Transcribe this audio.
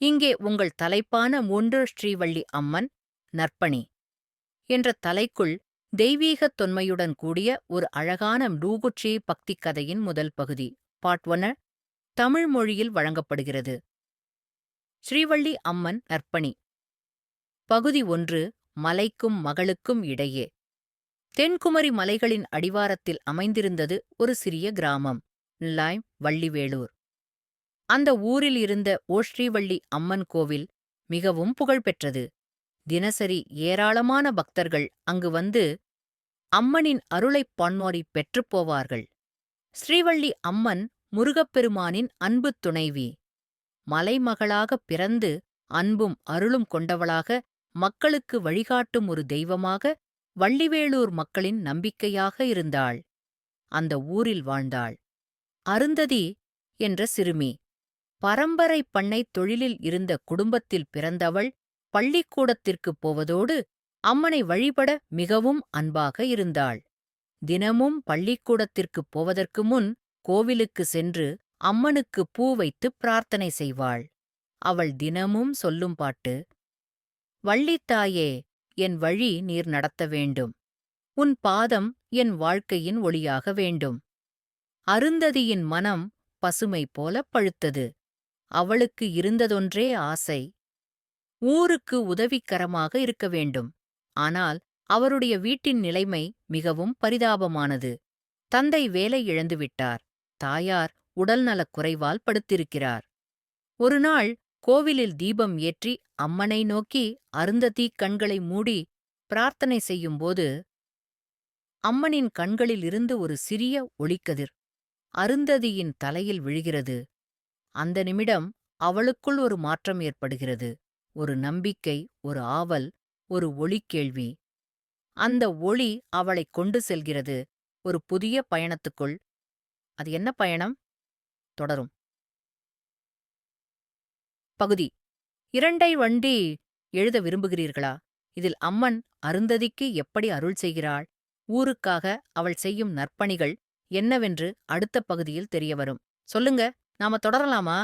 இங்கே உங்கள் தலைப்பான 3 ஸ்ரீவள்ளி அம்மன் நற்பணி என்ற தலைக்குள் தெய்வீகத் தொன்மையுடன் கூடிய ஒரு அழகான டூகுச்சி பக்திக் கதையின் முதல் பகுதி பார்ட் 1 தமிழ் மொழியில் வழங்கப்படுகிறது. ஸ்ரீவள்ளி அம்மன் நற்பணி பகுதி 1. மலைக்கும் மகளுக்கும் இடையே. தென்குமரி மலைகளின் அடிவாரத்தில் அமைந்திருந்தது ஒரு சிறிய கிராமம், லாய்ம் வள்ளிவேளூர். அந்த ஊரில் இருந்த ஓஸ்ரீவள்ளி அம்மன் கோவில் மிகவும் புகழ்பெற்றது. தினசரி ஏராளமான பக்தர்கள் அங்கு வந்து அம்மனின் அருளைப் பன்மொழி பெற்றுப் போவார்கள். ஸ்ரீவள்ளி அம்மன் முருகப்பெருமானின் அன்புத் துணைவி. மலைமகளாகப் பிறந்து அன்பும் அருளும் கொண்டவளாக மக்களுக்கு வழிகாட்டும் ஒரு தெய்வமாக வள்ளிவேளூர் மக்களின் நம்பிக்கையாக இருந்தாள். அந்த ஊரில் வாழ்ந்தாள் அருந்ததி என்ற சிறுமி. பரம்பரை பண்ணைத் தொழிலில் இருந்த குடும்பத்தில் பிறந்தவள் பள்ளிக்கூடத்திற்குப் போவதோடு அம்மனை வழிபட மிகவும் அன்பாக இருந்தாள். தினமும் பள்ளிக்கூடத்திற்குப் போவதற்கு முன் கோவிலுக்கு சென்று அம்மனுக்கு பூ வைத்து பிரார்த்தனை செய்வாள். அவள் தினமும் சொல்லும் பாட்டு: வள்ளித்தாயே, என் வழி நீர் நடத்த வேண்டும். உன் பாதம் என் வாழ்க்கையின் ஒளியாக வேண்டும். அருந்ததியின் மனம் பசுமை போலப் பழுத்தது. அவளுக்கு இருந்ததொன்றே ஆசை: ஊருக்கு உதவிக்கரமாக இருக்க வேண்டும். ஆனால் அவருடைய வீட்டின் நிலைமை மிகவும் பரிதாபமானது. தந்தை வேலை இழந்துவிட்டார். தாயார் உடல்நலக் குறைவால் படுத்திருக்கிறார். ஒருநாள் கோவிலில் தீபம் ஏற்றி அம்மனை நோக்கி அருந்ததி கண்களை மூடி பிரார்த்தனை செய்யும்போது அம்மனின் கண்களிலிருந்து ஒரு சிறிய ஒளிக்கதிர் அருந்ததியின் தலையில் விழுகிறது. அந்த நிமிடம் அவளுக்குள் ஒரு மாற்றம் ஏற்படுகிறது. ஒரு நம்பிக்கை, ஒரு ஆவல், ஒரு ஒளிக்கேள்வி. அந்த ஒளி அவளைக் கொண்டு செல்கிறது ஒரு புதிய பயணத்துக்குள். அது என்ன பயணம்? தொடரும். பகுதி 2 வண்டி எழுத விரும்புகிறீர்களா? இதில் அம்மன் அருந்ததிக்கு எப்படி அருள் செய்கிறாள், ஊருக்காக அவள் செய்யும் நற்பணிகள் என்னவென்று அடுத்த பகுதியில் தெரியவரும். சொல்லுங்க, நாம தொடரலாமா?